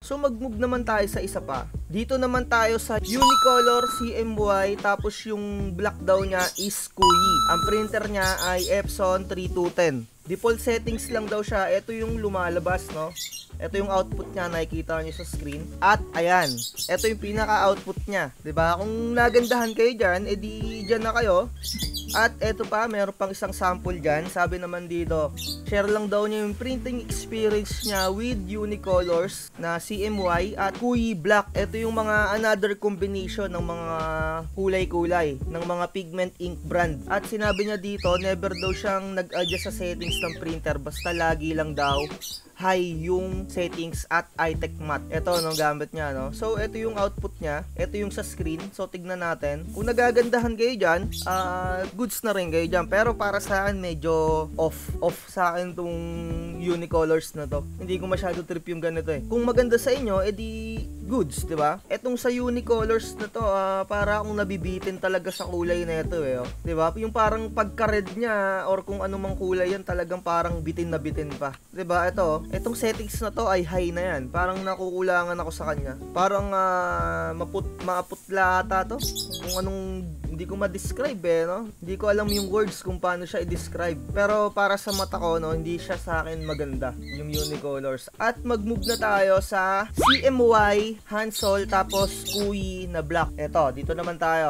So mag-move naman tayo sa isa pa. Dito naman tayo sa Unicolor CMY, tapos yung black daw niya is Kuyi. Ang printer niya ay Epson 3210. Default settings lang daw siya. Ito yung lumalabas, no? Ito yung output niya, nakikita niyo sa screen. At ayan, ito yung pinaka-output niya, 'di ba? Kung nagandahan kayo diyan, edi diyan na kayo. At ito pa, meron pang isang sample diyan. Sabi naman dito, share lang daw niya yung printing experience niya with Unicolors na CMY at Kuyi Black. Ito yung mga another combination ng mga kulay-kulay ng mga pigment ink brand. At sinabi niya dito, never daw siyang nag-adjust sa settings ng printer, basta lagi lang daw high yung settings at iTech Matte. Ito no, gamit niya, no. So ito yung output niya, ito yung sa screen. So tignan natin. Kung nagagandahan kayo diyan, goods na rin kayo diyan. Pero para sa akin medyo off sa akin tong Unicolors na to. Hindi ko masyado trip yung ganito eh. Kung maganda sa inyo, edi goods, 'di ba? Etong sa Unicolors na to, para akong nabibitin talaga sa kulay na ito eh, oh. 'Di ba? Yung parang pagka-red niya or kung ano mang kulay yan, talagang parang bitin na bitin pa. 'Di ba? Ito, etong settings na to ay high na yan. Parang nakukulangan ako sa kanya. Parang maaputla ata to. Kung anong hindi ko ma-describe eh, no? Hindi ko alam yung words kung paano siya i-describe. Pero para sa mata ko, no, hindi siya sa akin maganda, yung Unicolors. At mag-move na tayo sa CMY, Hansol, tapos Kuyi na black. Eto, dito naman tayo.